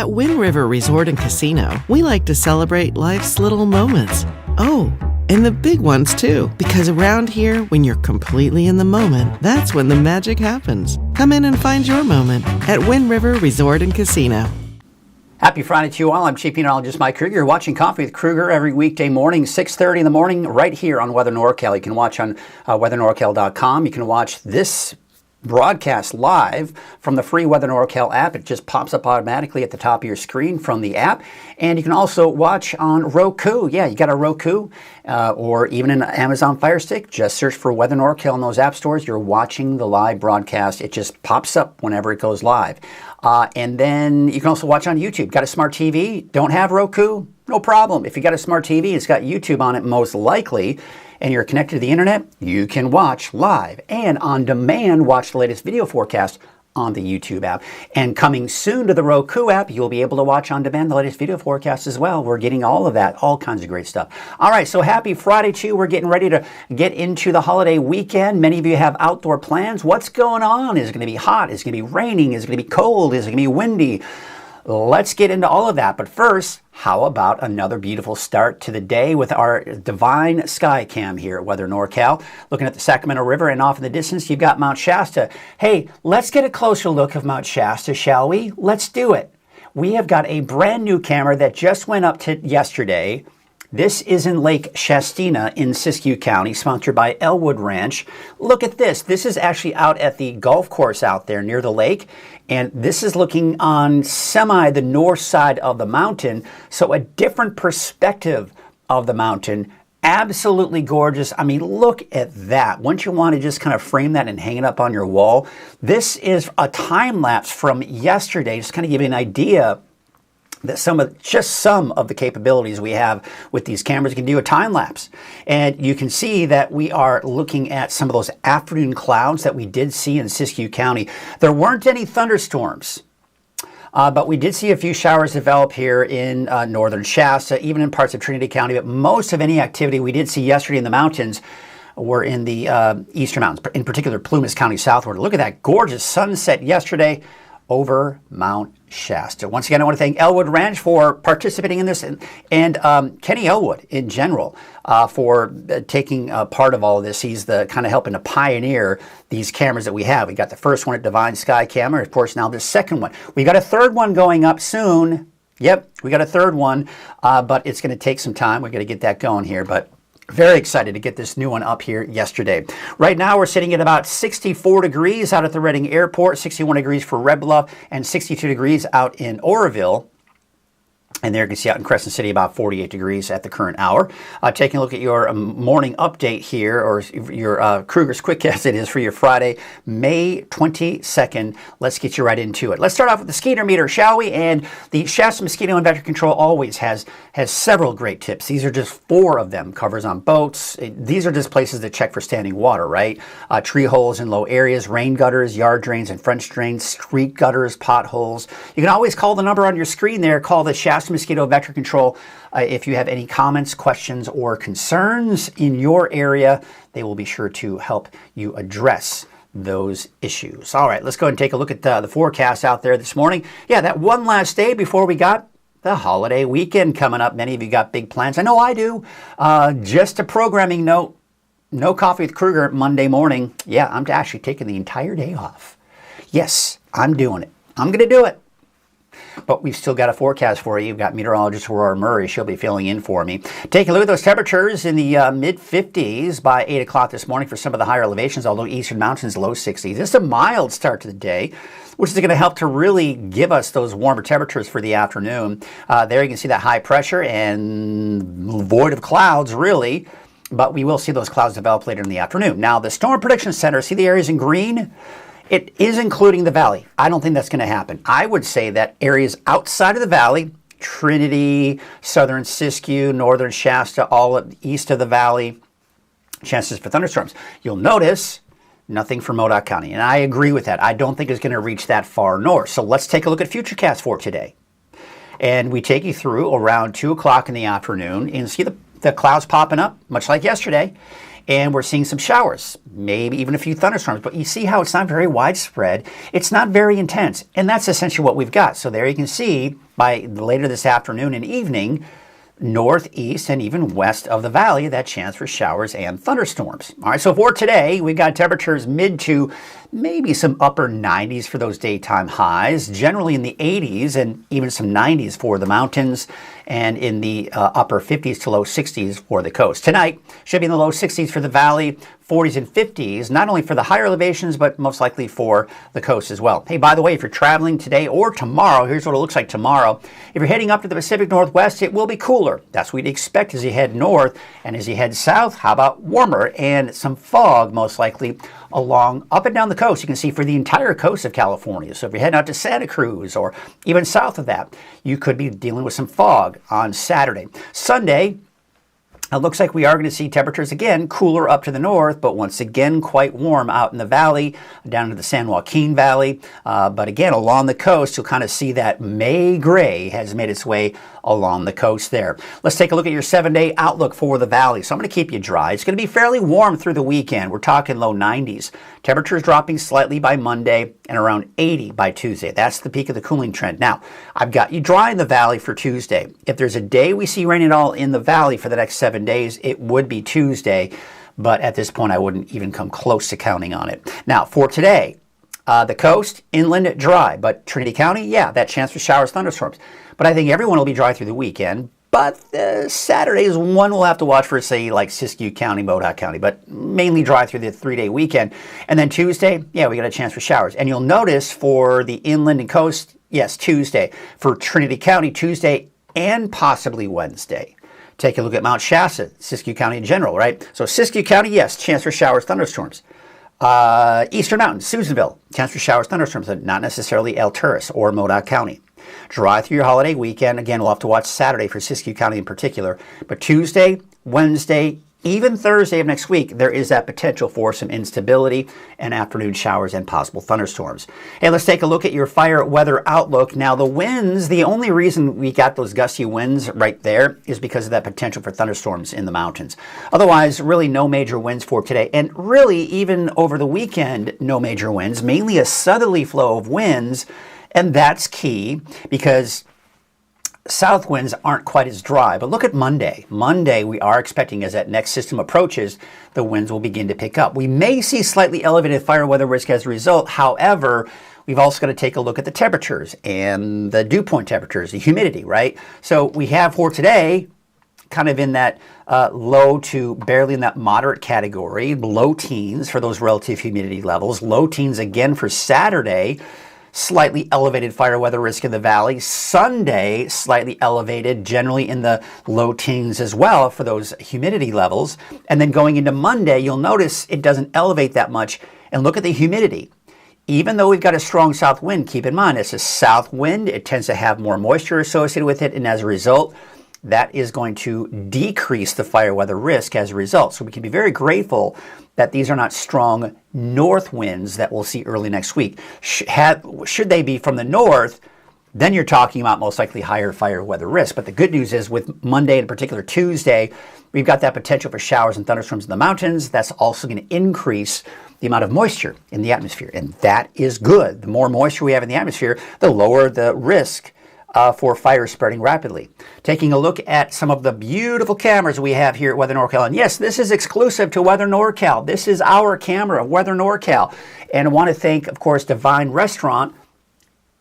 At Wind River Resort and Casino, we like to celebrate life's little moments. Oh, and the big ones too, because around here, when you're completely in the moment, that's when the magic happens. Come in and find your moment at Wind River Resort and Casino. Happy Friday to you all. I'm Chief Meteorologist Mike Krueger. You're watching Coffee with Krueger every weekday morning, 6:30 in the morning, right here on Weather NorCal. You can watch on weathernorcal.com. You can watch this broadcast live from the free Weather NorCal app. It just pops up automatically at the top of your screen from the app. And you can also watch on Roku. Yeah, you got a Roku or even an Amazon Fire Stick. Just search for Weather NorCal in those app stores. You're watching the live broadcast. It just pops up whenever it goes live. And then you can also watch on YouTube. Got a smart TV? Don't have Roku? No problem. If you got a smart TV, it's got YouTube on it most likely, and you're connected to the internet, you can watch live and on demand watch the latest video forecast on the YouTube app. And coming soon to the Roku app, you'll be able to watch on demand the latest video forecast as well. We're getting all of that, all kinds of great stuff. All right, so happy Friday to you. We're getting ready to get into the holiday weekend. Many of you have outdoor plans. What's going on? Is it going to be hot? Is it going to be raining? Is it going to be cold? Is it going to be windy? Let's get into all of that. But first, how about another beautiful start to the day with our divine sky cam here at Weather NorCal. Looking at the Sacramento River, and off in the distance, you've got Mount Shasta. Hey, let's get a closer look of Mount Shasta, shall we? Let's do it. We have got a brand new camera that just went up to yesterday. This is in Lake Shastina in Siskiyou County, sponsored by Elwood Ranch. Look at this. This is actually out at the golf course out there near the lake. And this is looking on the north side of the mountain. So a different perspective of the mountain. Absolutely gorgeous. I mean, look at that. Wouldn't you want to just kind of frame that and hang it up on your wall? This is a time lapse from yesterday, just kind of give you an idea that some of the capabilities we have with these cameras. You can do a time lapse, and you can see that we are looking at some of those afternoon clouds that we did see in Siskiyou County. There weren't any thunderstorms, but we did see a few showers develop here in northern Shasta, even in parts of Trinity County. But most of any activity we did see yesterday in the mountains were in the eastern mountains, in particular Plumas County southward. Look at that gorgeous sunset yesterday over Mount Shasta. Once again, I want to thank Elwood Ranch for participating in this, and Kenny Elwood in general for taking part of all of this. He's the kind of helping to pioneer these cameras that we have. We got the first one at Divine Sky Camera, of course, now the second one. We got a third one going up soon. Yep, we got a third one, but it's going to take some time. We're going to get that going here, but very excited to get this new one up here yesterday. Right now, we're sitting at about 64 degrees out at the Redding Airport, 61 degrees for Red Bluff, and 62 degrees out in Oroville. And there you can see out in Crescent City about 48 degrees at the current hour. Taking a look at your morning update here, or your Krueger's Quickcast it is for your Friday, May 22nd. Let's get you right into it. Let's start off with the skeeter meter, shall we? And the Shasta Mosquito and Vector Control always has several great tips. These are just 4 of them. Covers on boats. These are just places to check for standing water, right? Tree holes in low areas, rain gutters, yard drains and French drains, street gutters, potholes. You can always call the number on your screen there. Call the Shasta Mosquito Vector Control if you have any comments, questions, or concerns in your area. They will be sure to help you address those issues. All right, let's go ahead and take a look at the forecast out there this morning. Yeah, that one last day before we got the holiday weekend coming up. Many of you got big plans. I know I do. Just a programming note, no Coffee with Krueger Monday morning. Yeah, I'm actually taking the entire day off. Yes, I'm doing it. I'm going to do it. But we've still got a forecast for you. We've got meteorologist Aurora Murray. She'll be filling in for me. Take a look at those temperatures in the mid-50s by 8 o'clock this morning for some of the higher elevations, although eastern mountains, low 60s. It's a mild start to the day, which is going to help to really give us those warmer temperatures for the afternoon. There you can see that high pressure and void of clouds, really. But we will see those clouds develop later in the afternoon. Now, the Storm Prediction Center, see the areas in green? It is including the valley. I don't think that's going to happen. I would say that areas outside of the valley, Trinity, southern Siskiyou, northern Shasta, all east of the valley, chances for thunderstorms. You'll notice nothing for Modoc County, and I agree with that. I don't think it's going to reach that far north. So let's take a look at Futurecast for today. And we take you through around 2 o'clock in the afternoon and see the clouds popping up, much like yesterday. And we're seeing some showers, maybe even a few thunderstorms. But you see how it's not very widespread. It's not very intense. And that's essentially what we've got. So there you can see by later this afternoon and evening, northeast and even west of the valley, that chance for showers and thunderstorms. All right, so for today, we've got temperatures mid to maybe some upper 90s for those daytime highs, generally in the 80s and even some 90s for the mountains, and in the upper 50s to low 60s for the coast. Tonight should be in the low 60s for the valley, 40s and 50s, not only for the higher elevations, but most likely for the coast as well. Hey, by the way, if you're traveling today or tomorrow, here's what it looks like tomorrow. If you're heading up to the Pacific Northwest, it will be cooler. That's what you'd expect as you head north. And as you head south, how about warmer and some fog, most likely, along up and down the coast. You can see for the entire coast of California. So if you're heading out to Santa Cruz or even south of that, you could be dealing with some fog on Saturday. Sunday, it looks like we are going to see temperatures again cooler up to the north, but once again quite warm out in the valley, down to the San Joaquin Valley. But again, along the coast, you'll kind of see that May gray has made its way along the coast there. Let's take a look at your 7-day outlook for the valley. So I'm going to keep you dry. It's going to be fairly warm through the weekend. We're talking low 90s. Temperatures dropping slightly by Monday and around 80 by Tuesday. That's the peak of the cooling trend. Now, I've got you dry in the valley for Tuesday. If there's a day we see rain at all in the valley for the next 7 days, it would be Tuesday. But at this point, I wouldn't even come close to counting on it. Now, for today, the coast, inland, dry. But Trinity County, yeah, that chance for showers, thunderstorms. But I think everyone will be dry through the weekend. But Saturday is one we'll have to watch for, say, like Siskiyou County, Modoc County, but mainly dry through the 3-day weekend. And then Tuesday, yeah, we got a chance for showers. And you'll notice for the inland and coast, yes, Tuesday. For Trinity County, Tuesday and possibly Wednesday. Take a look at Mount Shasta, Siskiyou County in general, right? So Siskiyou County, yes, chance for showers, thunderstorms. Eastern Mountains, Susanville, chance for showers, thunderstorms, but not necessarily Alturas or Modoc County. Dry through your holiday weekend. Again, we'll have to watch Saturday for Siskiyou County in particular. But Tuesday, Wednesday, even Thursday of next week, there is that potential for some instability and afternoon showers and possible thunderstorms. Hey, let's take a look at your fire weather outlook. Now, the winds, the only reason we got those gusty winds right there is because of that potential for thunderstorms in the mountains. Otherwise, really no major winds for today. And really, even over the weekend, no major winds, mainly a southerly flow of winds. And that's key because south winds aren't quite as dry. But look at Monday. Monday, we are expecting as that next system approaches, the winds will begin to pick up. We may see slightly elevated fire weather risk as a result. However, we've also got to take a look at the temperatures and the dew point temperatures, the humidity, right? So we have for today, kind of in that low to barely in that moderate category, low teens for those relative humidity levels, low teens again for Saturday. Slightly elevated fire weather risk in the valley. Sunday, slightly elevated, generally in the low teens as well for those humidity levels. And then going into Monday, you'll notice it doesn't elevate that much. And look at the humidity. Even though we've got a strong south wind, keep in mind, it's a south wind. It tends to have more moisture associated with it. And as a result, that is going to decrease the fire weather risk as a result. So we can be very grateful that these are not strong north winds that we'll see early next week. Should they be from the north, then you're talking about most likely higher fire weather risk. But the good news is with Monday, in particular Tuesday, we've got that potential for showers and thunderstorms in the mountains. That's also going to increase the amount of moisture in the atmosphere. And that is good. The more moisture we have in the atmosphere, the lower the risk for fire spreading rapidly. Taking a look at some of the beautiful cameras we have here at Weather NorCal. And yes, this is exclusive to Weather NorCal. This is our camera, Weather NorCal. And I want to thank, of course, Divine Restaurant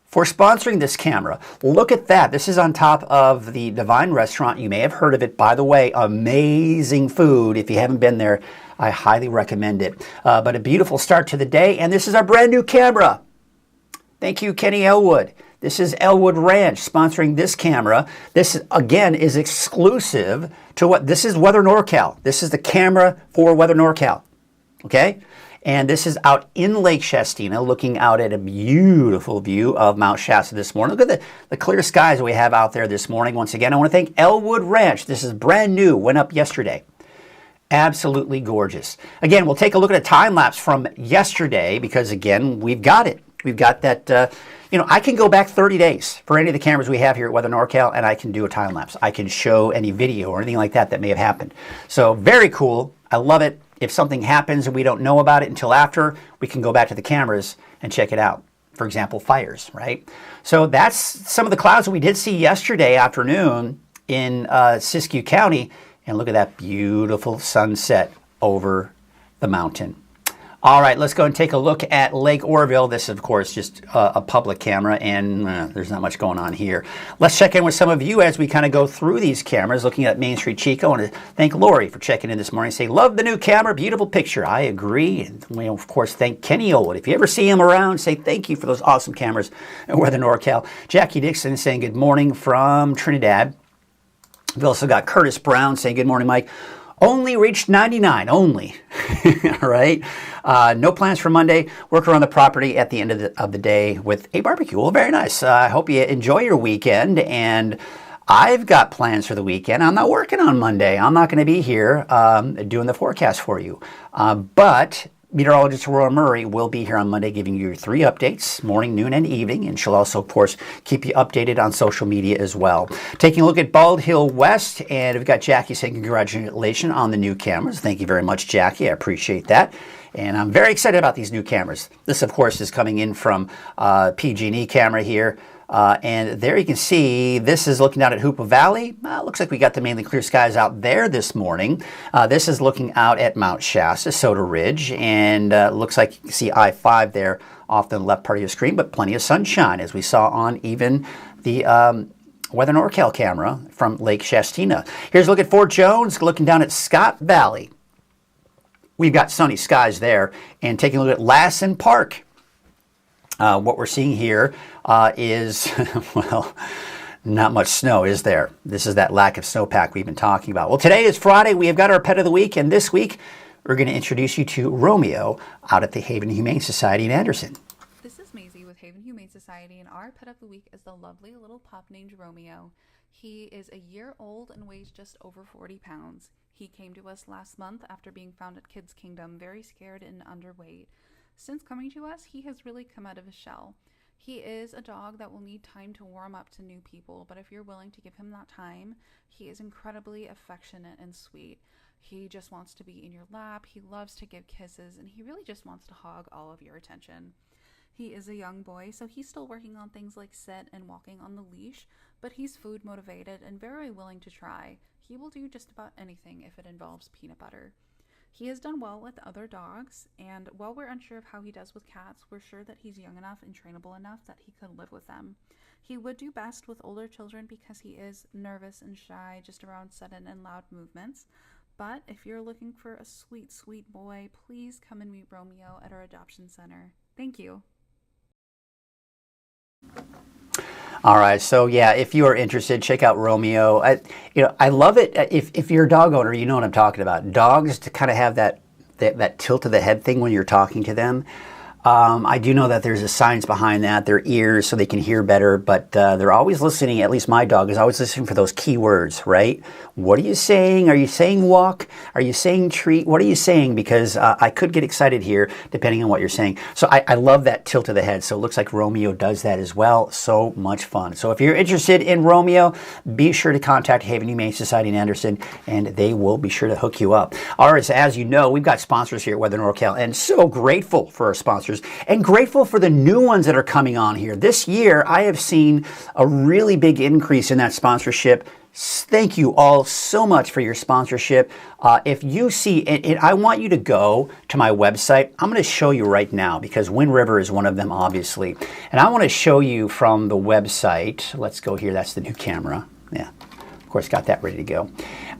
for sponsoring this camera. Look at that. This is on top of the Divine Restaurant. You may have heard of it. By the way, amazing food. If you haven't been there, I highly recommend it. But a beautiful start to the day. And this is our brand new camera. Thank you, Kenny Elwood. This is Elwood Ranch sponsoring this camera. This, again, is exclusive to what, this is Weather NorCal. This is the camera for Weather NorCal, okay? And this is out in Lake Shastina, looking out at a beautiful view of Mount Shasta this morning. Look at the clear skies we have out there this morning. Once again, I want to thank Elwood Ranch. This is brand new, went up yesterday. Absolutely gorgeous. Again, we'll take a look at a time lapse from yesterday because, again, we've got it. We've got that, I can go back 30 days for any of the cameras we have here at Weather NorCal, and I can do a time lapse. I can show any video or anything like that that may have happened. So very cool. I love it. if something happens and we don't know about it until after, we can go back to the cameras and check it out. For example, fires, right? So that's some of the clouds that we did see yesterday afternoon in Siskiyou County. And look at that beautiful sunset over the mountain. All right, let's go and take a look at Lake Oroville. This is, of course, just a public camera, and there's not much going on here. Let's check in with some of you as we kind of go through these cameras, looking at Main Street Chico. I want to thank Lori for checking in this morning. Say, love the new camera, beautiful picture. I agree. And we, of course, thank Kenny Old. If you ever see him around, say thank you for those awesome cameras at Weather NorCal. Jackie Dixon saying good morning from Trinidad. We've also got Curtis Brown saying good morning, Mike. Only reached 99, only. All right. No plans for Monday. Work around the property at the end of the day with a barbecue. Well, very nice. I hope you enjoy your weekend. And I've got plans for the weekend. I'm not working on Monday. I'm not going to be here doing the forecast for you. But meteorologist Aurora Murray will be here on Monday giving you 3 updates, morning, noon, and evening. And she'll also, of course, keep you updated on social media as well. Taking a look at Bald Hill West, and we've got Jackie saying congratulations on the new cameras. Thank you very much, Jackie. I appreciate that. And I'm very excited about these new cameras. This, of course, is coming in from PG&E camera here. And there you can see, this is looking out at Hoopa Valley. Looks like we got the mainly clear skies out there this morning. This is looking out at Mount Shasta, Soda Ridge, and looks like you can see I-5 there off the left part of your screen, but plenty of sunshine, as we saw on even the Weather NorCal camera from Lake Shastina. Here's a look at Fort Jones, looking down at Scott Valley. We've got sunny skies there, and taking a look at Lassen Park. What we're seeing here is, well, not much snow, is there? This is that lack of snowpack we've been talking about. Well, today is Friday. We have got our pet of the week, and this week we're going to introduce you to Romeo out at the Haven Humane Society in Anderson. This is Maisie with Haven Humane Society, and our pet of the week is the lovely little pup named Romeo. He is a year old and weighs just over 40 pounds. He came to us last month after being found at Kids Kingdom, very scared and underweight. Since coming to us, he has really come out of his shell. He is a dog that will need time to warm up to new people, but if you're willing to give him that time, he is incredibly affectionate and sweet. He just wants to be in your lap, he loves to give kisses, and he really just wants to hog all of your attention. He is a young boy, so he's still working on things like sit and walking on the leash, but he's food motivated and very willing to try. He will do just about anything if it involves peanut butter. He has done well with other dogs, and while we're unsure of how he does with cats, we're sure that he's young enough and trainable enough that he could live with them. He would do best with older children because he is nervous and shy just around sudden and loud movements. But if you're looking for a sweet, sweet boy, please come and meet Romeo at our adoption center. Thank you. All right, so yeah, if you are interested, check out Romeo. I love it. If you're a dog owner, you know what I'm talking about. Dogs to kind of have that tilt of the head thing when you're talking to them. I do know that there's a science behind that. Their ears so they can hear better, but they're always listening. At least my dog is always listening for those key words, right? What are you saying? Are you saying walk? Are you saying treat? What are you saying? Because I could get excited here depending on what you're saying. So I love that tilt of the head. So it looks like Romeo does that as well. So much fun. So if you're interested in Romeo, be sure to contact Haven Humane Society in Anderson, and they will be sure to hook you up. All right, so as you know, we've got sponsors here at Weather NorCal, and so grateful for our sponsors. And grateful for the new ones that are coming on here. This year, I have seen a really big increase in that sponsorship. Thank you all so much for your sponsorship. If you see, and I want you to go to my website. I'm going to show you right now because Wind River is one of them, obviously. And I want to show you from the website. Let's go here. That's the new camera. Yeah, of course, got that ready to go.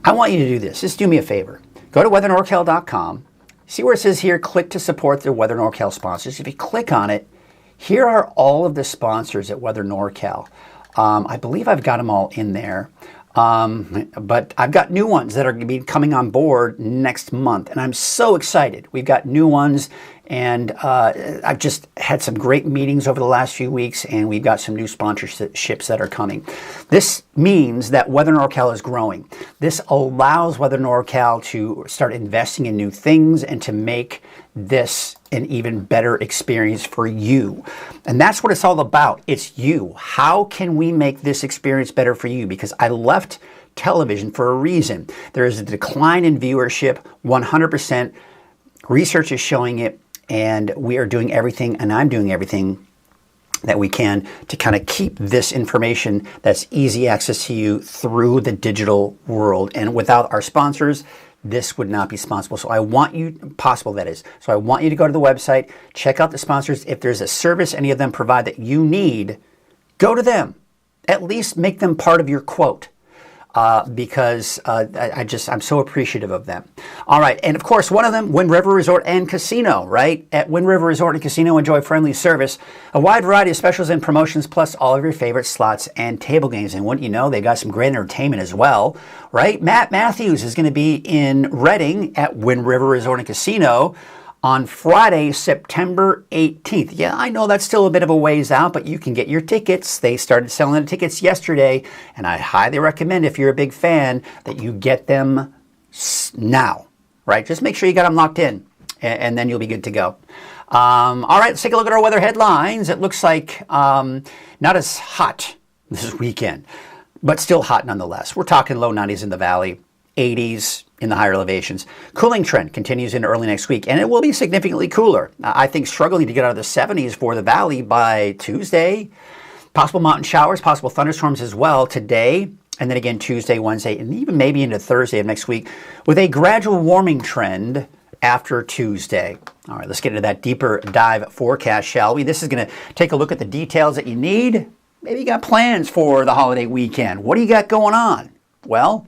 I want you to do this. Just do me a favor. Go to weathernorcal.com. See where it says here, click to support the Weather NorCal sponsors. If you click on it, here are all of the sponsors at Weather NorCal. I believe I've got them all in there. But I've got new ones that are going to be coming on board next month, and I'm so excited. We've got new ones, and I've just had some great meetings over the last few weeks, and we've got some new sponsorships that are coming. This means that Weather NorCal is growing. This allows Weather NorCal to start investing in new things and to make this an even better experience for you. And that's what it's all about. It's you. How can we make this experience better for you? Because I left television for a reason. There is a decline in viewership, 100%. Research is showing it, and we are doing everything, and I'm doing everything that we can to kind of keep this information that's easy access to you through the digital world. And without our sponsors, this would not be possible. So I want you, possible that is. So I want you to go to the website, check out the sponsors. If there's a service any of them provide that you need, go to them. At least make them part of your quote. Because I'm so appreciative of them. All right, and of course, one of them, Wind River Resort and Casino, right? At Wind River Resort and Casino, enjoy friendly service, a wide variety of specials and promotions, plus all of your favorite slots and table games. And wouldn't you know, they got some great entertainment as well, right? Matt Matthews is going to be in Reading at Wind River Resort and Casino on Friday, September 18th. Yeah, I know that's still a bit of a ways out, but you can get your tickets. They started selling the tickets yesterday, and I highly recommend, if you're a big fan, that you get them now, right? Just make sure you got them locked in, and then you'll be good to go. All right, let's take a look at our weather headlines. It looks like not as hot this weekend, but still hot nonetheless. We're talking low 90s in the valley, 80s in the higher elevations. Cooling trend continues into early next week, and it will be significantly cooler. I think struggling to get out of the 70s for the valley by Tuesday. Possible mountain showers, possible thunderstorms as well today, and then again Tuesday, Wednesday, and even maybe into Thursday of next week, with a gradual warming trend after Tuesday. All right, let's get into that deeper dive forecast, shall we? This is going to take a look at the details that you need. Maybe you got plans for the holiday weekend. What do you got going on? Well,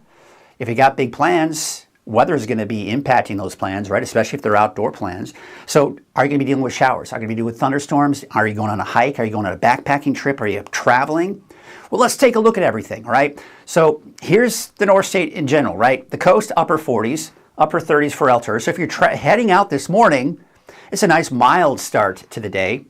if you got big plans, weather is going to be impacting those plans, right? Especially if they're outdoor plans. So are you going to be dealing with showers? Are you going to be dealing with thunderstorms? Are you going on a hike? Are you going on a backpacking trip? Are you traveling? Well, let's take a look at everything, right? So here's the North State in general, right? The coast, upper 40s, upper 30s for Altura. So if you're heading out this morning, it's a nice mild start to the day.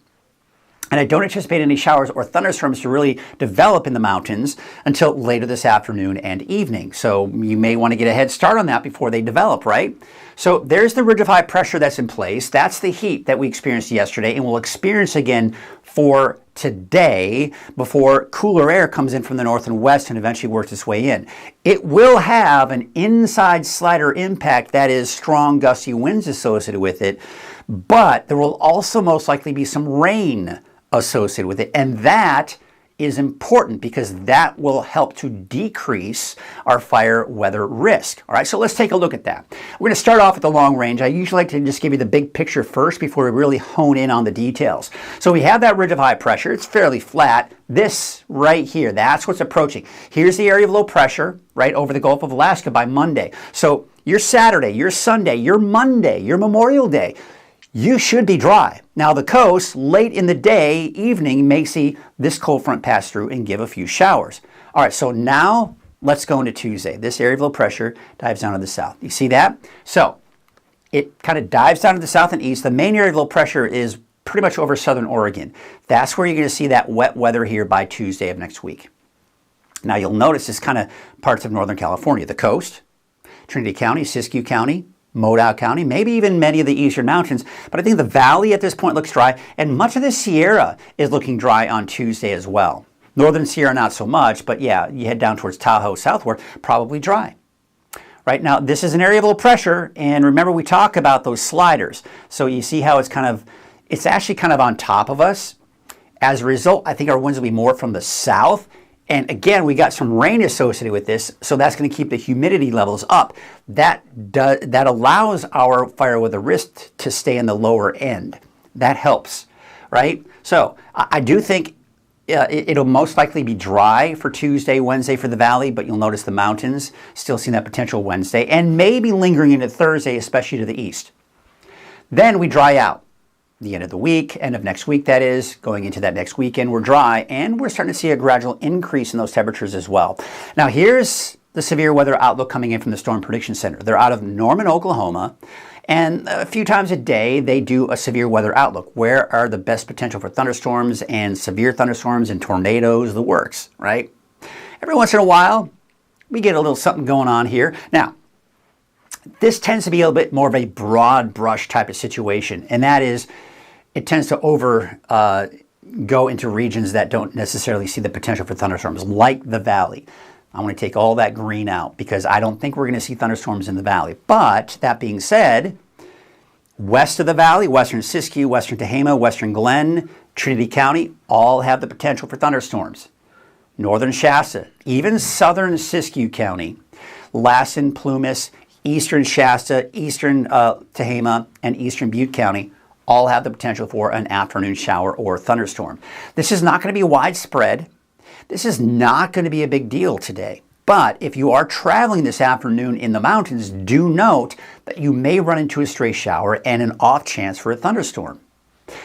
And I don't anticipate any showers or thunderstorms to really develop in the mountains until later this afternoon and evening. So you may want to get a head start on that before they develop, right? So there's the ridge of high pressure that's in place. That's the heat that we experienced yesterday and we'll experience again for today before cooler air comes in from the north and west and eventually works its way in. It will have an inside slider impact, that is strong gusty winds associated with it, but there will also most likely be some rain associated with it, and that is important because that will help to decrease our fire weather risk. All right, so let's take a look at that. We're going to start off at the long range. I usually like to just give you the big picture first before we really hone in on the details. So we have that ridge of high pressure. It's fairly flat. This right here, that's what's approaching. Here's the area of low pressure right over the Gulf of Alaska by Monday. So your Saturday, your Sunday, your Monday, your Memorial Day, you should be dry. Now the coast, late in the day, evening, may see this cold front pass through and give a few showers. All right, so now let's go into Tuesday. This area of low pressure dives down to the south. You see that? So it kind of dives down to the south and east. The main area of low pressure is pretty much over southern Oregon. That's where you're going to see that wet weather here by Tuesday of next week. Now you'll notice it's kind of parts of Northern California, the coast, Trinity County, Siskiyou County, Modow County, maybe even many of the eastern mountains, but I think the valley at this point looks dry, and much of the Sierra is looking dry on Tuesday as well. Northern Sierra not so much, but yeah, you head down towards Tahoe southward, probably dry. Right now, this is an area of low pressure, and remember we talk about those sliders. So you see how it's actually kind of on top of us. As a result, I think our winds will be more from the south. And again, we got some rain associated with this, so that's going to keep the humidity levels up. That allows our fire weather risk to stay in the lower end. That helps, right? So I do think it'll most likely be dry for Tuesday, Wednesday for the valley, but you'll notice the mountains still seeing that potential Wednesday, and maybe lingering into Thursday, especially to the east. Then we dry out. The end of the week, end of next week that is, going into that next weekend, we're dry, and we're starting to see a gradual increase in those temperatures as well. Now here's the severe weather outlook coming in from the Storm Prediction Center. They're out of Norman, Oklahoma, and a few times a day they do a severe weather outlook. Where are the best potential for thunderstorms and severe thunderstorms and tornadoes, the works, right? Every once in a while, we get a little something going on here. Now, this tends to be a little bit more of a broad brush type of situation, and that is, it tends to go into regions that don't necessarily see the potential for thunderstorms, like the valley. I want to take all that green out because I don't think we're going to see thunderstorms in the valley. But that being said, West of the valley, western Siskiyou, western Tehama, western Glen, Trinity County, all have the potential for thunderstorms. Northern Shasta, even southern Siskiyou County, Lassen, Plumas, eastern Shasta, eastern Tehama, and eastern Butte County all have the potential for an afternoon shower or thunderstorm. This is not going to be widespread. This is not going to be a big deal today. But if you are traveling this afternoon in the mountains, do note that you may run into a stray shower and an off chance for a thunderstorm.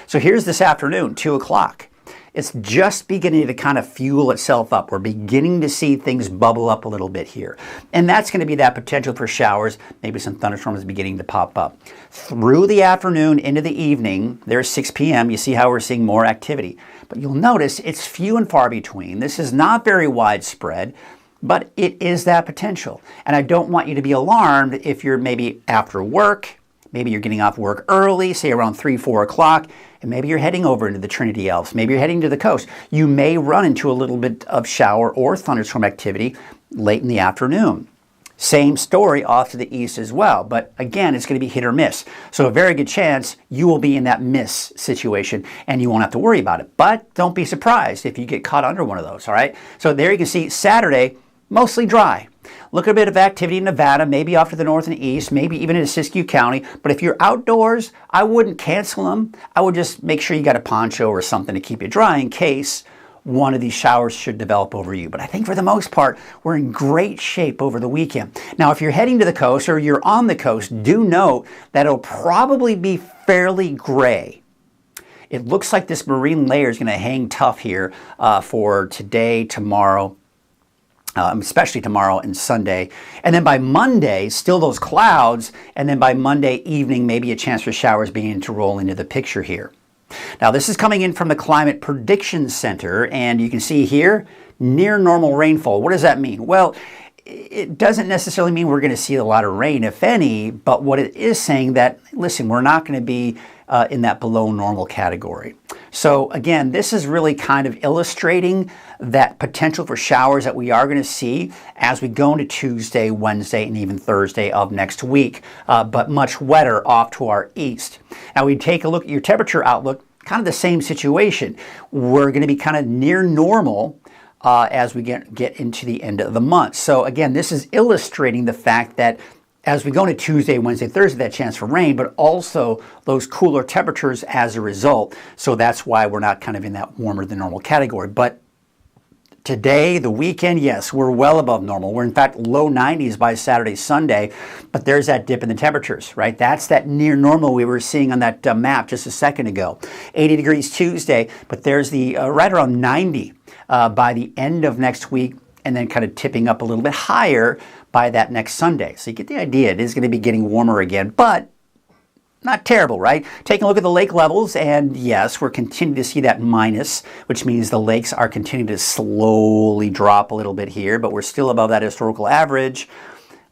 So here's this afternoon, 2 o'clock. It's just beginning to kind of fuel itself up. We're beginning to see things bubble up a little bit here. And that's going to be that potential for showers, maybe some thunderstorms beginning to pop up. Through the afternoon into the evening, there's 6 p.m., you see how we're seeing more activity. But you'll notice it's few and far between. This is not very widespread, but it is that potential. And I don't want you to be alarmed if you're maybe after work, maybe you're getting off work early, say around 3, 4 o'clock, and maybe you're heading over into the Trinity Alps. Maybe you're heading to the coast. You may run into a little bit of shower or thunderstorm activity late in the afternoon. Same story off to the east as well, but again, it's going to be hit or miss. So a very good chance you will be in that miss situation and you won't have to worry about it. But don't be surprised if you get caught under one of those, all right? So there you can see Saturday, mostly dry. Look at a bit of activity in Nevada, maybe off to the north and east, maybe even in Siskiyou County. But if you're outdoors, I wouldn't cancel them. I would just make sure you got a poncho or something to keep you dry in case one of these showers should develop over you. But I think for the most part, we're in great shape over the weekend. Now, if you're heading to the coast or you're on the coast, do note that it'll probably be fairly gray. It looks like this marine layer is going to hang tough here for today, tomorrow, especially tomorrow and Sunday. And then by Monday, still those clouds, and then by Monday evening, maybe a chance for showers beginning to roll into the picture here. Now, this is coming in from the Climate Prediction Center, and you can see here, near normal rainfall. What does that mean? Well, it doesn't necessarily mean we're going to see a lot of rain, if any, but what it is saying that, listen, we're not going to be in that below normal category. So again, this is really kind of illustrating that potential for showers that we are going to see as we go into Tuesday, Wednesday, and even Thursday of next week, but much wetter off to our east. Now we take a look at your temperature outlook, kind of the same situation. We're going to be kind of near normal as we get into the end of the month. So again, this is illustrating the fact that as we go into Tuesday, Wednesday, Thursday, that chance for rain, but also those cooler temperatures as a result. So that's why we're not kind of in that warmer than normal category. But today, the weekend, yes, we're well above normal. We're in fact low 90s by Saturday, Sunday, but there's that dip in the temperatures, right? That's that near normal we were seeing on that map just a second ago. 80 degrees Tuesday, but there's the right around 90 by the end of next week, and then kind of tipping up a little bit higher by that next Sunday. So you get the idea. It is going to be getting warmer again, but not terrible, right? Taking a look at the lake levels, and yes, we're continuing to see that minus, which means the lakes are continuing to slowly drop a little bit here, but we're still above that historical average.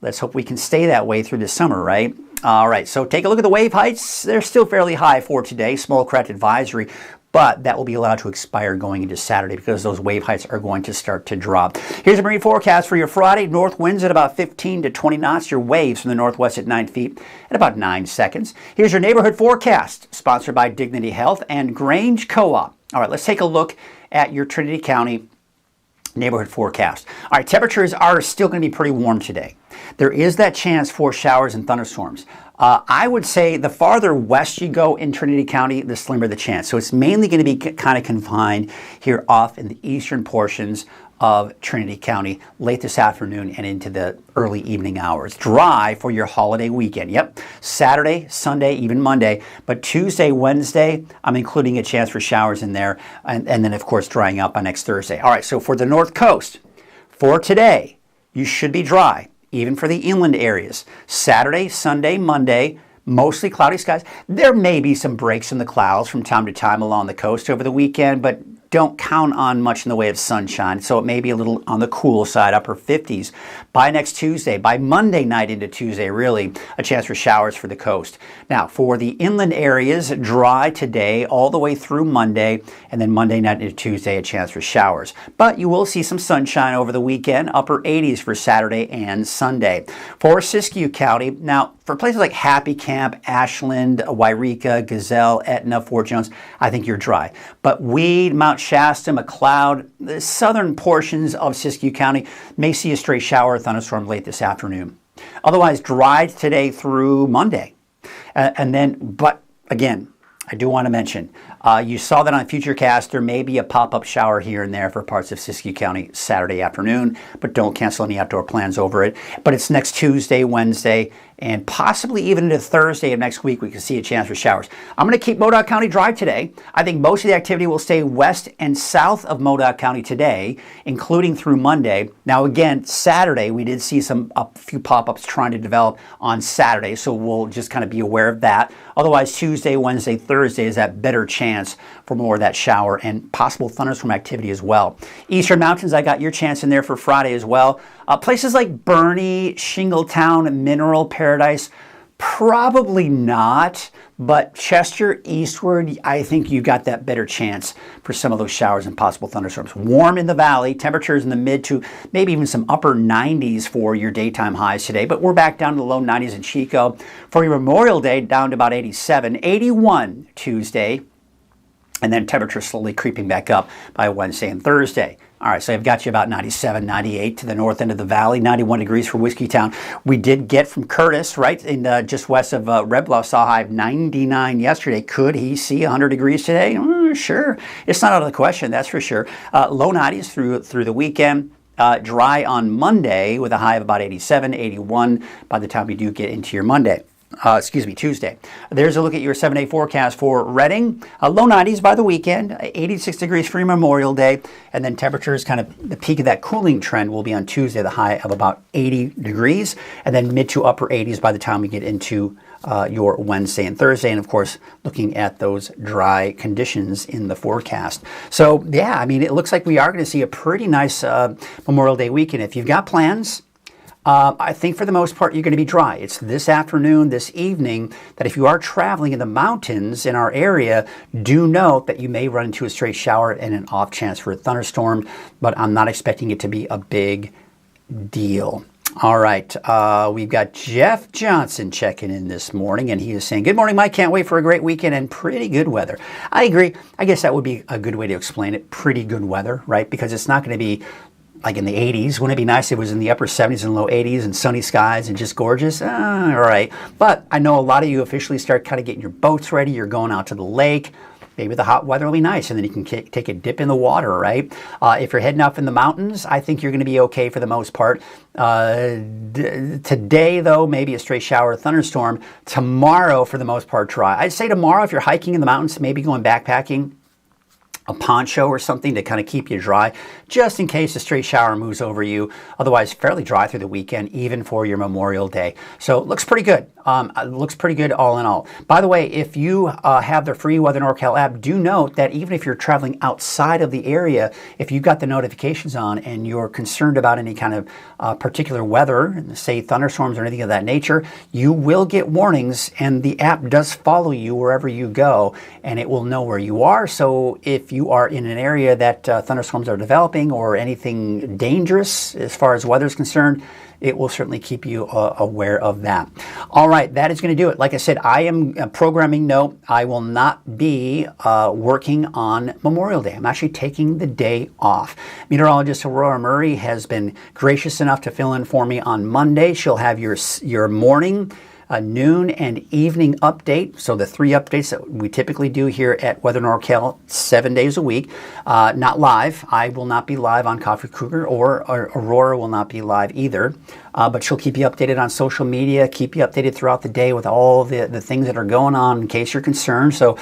Let's hope we can stay that way through the summer, right? All right, so take a look at the wave heights. They're still fairly high for today, small craft advisory, but that will be allowed to expire going into Saturday because those wave heights are going to start to drop. Here's a marine forecast for your Friday. North winds at about 15 to 20 knots. Your waves from the northwest at 9 feet at about 9 seconds. Here's your neighborhood forecast, sponsored by Dignity Health and Grange Co-op. All right, let's take a look at your Trinity County neighborhood forecast. All right, temperatures are still going to be pretty warm today. There is that chance for showers and thunderstorms. I would say the farther west you go in Trinity County, the slimmer the chance. So it's mainly going to be kind of confined here off in the eastern portions of Trinity County late this afternoon and into the early evening hours. Dry for your holiday weekend. Yep, Saturday, Sunday, even Monday. But Tuesday, Wednesday, I'm including a chance for showers in there. And then, of course, drying out by next Thursday. All right, so for the North Coast, for today, you should be dry. Even for the inland areas. Saturday, Sunday, Monday, mostly cloudy skies. There may be some breaks in the clouds from time to time along the coast over the weekend, but don't count on much in the way of sunshine. So it may be a little on the cool side, upper 50s. By next Tuesday, by Monday night into Tuesday, really, a chance for showers for the coast. Now, for the inland areas, dry today all the way through Monday, and then Monday night into Tuesday, a chance for showers. But you will see some sunshine over the weekend, upper 80s for Saturday and Sunday. For Siskiyou County, now, for places like Happy Camp, Ashland, Wairika, Gazelle, Etna, Fort Jones, I think you're dry. But Weed, Mount Shasta, McLeod, the southern portions of Siskiyou County may see a stray shower or thunderstorm late this afternoon. Otherwise, dry today through Monday. But again, I do want to mention, you saw that on Futurecast. There may be a pop-up shower here and there for parts of Siskiyou County Saturday afternoon, but don't cancel any outdoor plans over it. But it's next Tuesday, Wednesday, and possibly even into Thursday of next week, we can see a chance for showers. I'm going to keep Modoc County dry today. I think most of the activity will stay west and south of Modoc County today, including through Monday. Now, again, Saturday, we did see a few pop-ups trying to develop on Saturday, so we'll just kind of be aware of that. Otherwise, Tuesday, Wednesday, Thursday is that better chance for more of that shower and possible thunderstorm activity as well. Eastern Mountains, I got your chance in there for Friday as well. Places like Bernie, Shingletown, Mineral Paradise, probably not, but Chester eastward, I think you got that better chance for some of those showers and possible thunderstorms. Warm in the valley, temperatures in the mid to maybe even some upper 90s for your daytime highs today, but we're back down to the low 90s in Chico. For your Memorial Day, down to about 87, 81 Tuesday, and then temperatures slowly creeping back up by Wednesday and Thursday. All right, so I've got you about 97, 98 to the north end of the valley, 91 degrees for Whiskeytown. We did get from Curtis, right, in just west of Red Bluff, saw a high of 99 yesterday. Could he see 100 degrees today? Sure. It's not out of the question, that's for sure. Low 90s through the weekend. Dry on Monday with a high of about 87, 81 by the time we do get into your Tuesday. There's a look at your 7-day forecast for Redding. Low 90s by the weekend, 86 degrees for Memorial Day, and then temperatures kind of the peak of that cooling trend will be on Tuesday, the high of about 80 degrees, and then mid to upper 80s by the time we get into your Wednesday and Thursday, and of course looking at those dry conditions in the forecast. So yeah, I mean, it looks like we are going to see a pretty nice Memorial Day weekend. If you've got plans, I think for the most part, you're going to be dry. It's this afternoon, this evening, that if you are traveling in the mountains in our area, do note that you may run into a stray shower and an off chance for a thunderstorm, but I'm not expecting it to be a big deal. All right, we've got Jeff Johnson checking in this morning, and he is saying, "Good morning, Mike. Can't wait for a great weekend and pretty good weather." I agree. I guess that would be a good way to explain it. Pretty good weather, right? Because it's not going to be like in the 80s. Wouldn't it be nice if it was in the upper 70s and low 80s and sunny skies and just gorgeous? All right. But I know a lot of you officially start kind of getting your boats ready. You're going out to the lake. Maybe the hot weather will be nice, and then you can take a dip in the water, right? If you're heading up in the mountains, I think you're going to be okay for the most part. Today, though, maybe a stray shower or thunderstorm. Tomorrow, for the most part, dry. I'd say tomorrow, if you're hiking in the mountains, maybe going backpacking, a poncho or something to kind of keep you dry, just in case a stray shower moves over you. Otherwise, fairly dry through the weekend, even for your Memorial Day. So it looks pretty good. It looks pretty good all in all. By the way, if you have the free Weather NorCal app, do note that even if you're traveling outside of the area, if you've got the notifications on and you're concerned about any kind of particular weather, say thunderstorms or anything of that nature, you will get warnings, and the app does follow you wherever you go, and it will know where you are. So if you are in an area that thunderstorms are developing or anything dangerous as far as weather is concerned, it will certainly keep you aware of that. All right, that is going to do it. Like I said, I am a programming note. I will not be working on Memorial Day. I'm actually taking the day off. Meteorologist Aurora Murray has been gracious enough to fill in for me on Monday. She'll have your morning, noon, and evening update. So the three updates that we typically do here at Weather NorCal 7 days a week. Not live. I will not be live on Coffee with Krueger, or Aurora will not be live either. But she'll keep you updated on social media, keep you updated throughout the day with all the things that are going on in case you're concerned. So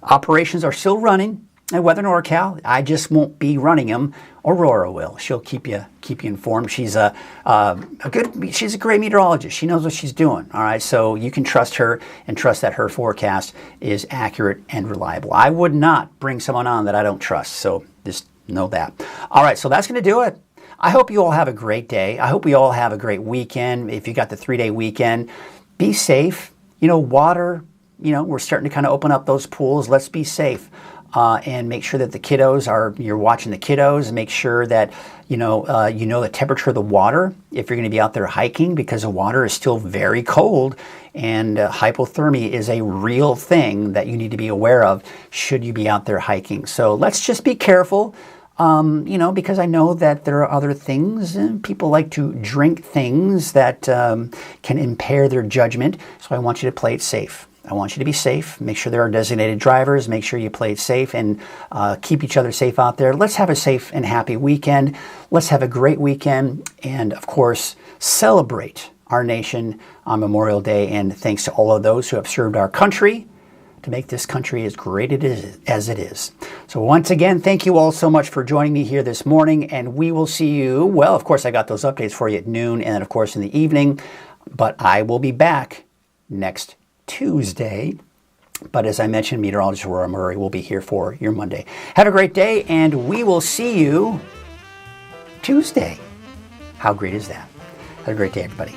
operations are still running at Weather NorCal. I just won't be running them. Aurora will. She'll keep you informed. She's she's a great meteorologist. She knows what she's doing. All right, so you can trust her and trust that her forecast is accurate and reliable. I would not bring someone on that I don't trust. So just know that. All right, so that's going to do it. I hope you all have a great day. I hope we all have a great weekend. If you got the 3-day weekend, be safe. Water. We're starting to kind of open up those pools. Let's be safe. and make sure that the kiddos you're watching the kiddos. Make sure that you know the temperature of the water if you're going to be out there hiking, because the water is still very cold, and hypothermia is a real thing that you need to be aware of should you be out there hiking. So let's just be careful. Because I know that there are other things, and people like to drink things that can impair their judgment. So I want you to play it safe. I want you to be safe. Make sure there are designated drivers. Make sure you play it safe and keep each other safe out there. Let's have a safe and happy weekend. Let's have a great weekend. And of course, celebrate our nation on Memorial Day. And thanks to all of those who have served our country to make this country as great as it is. So once again, thank you all so much for joining me here this morning, and we will see you, well, of course, I got those updates for you at noon and, of course, in the evening, but I will be back next Tuesday. But as I mentioned, meteorologist Aurora Murray will be here for your Monday. Have a great day, and we will see you Tuesday. How great is that? Have a great day, everybody.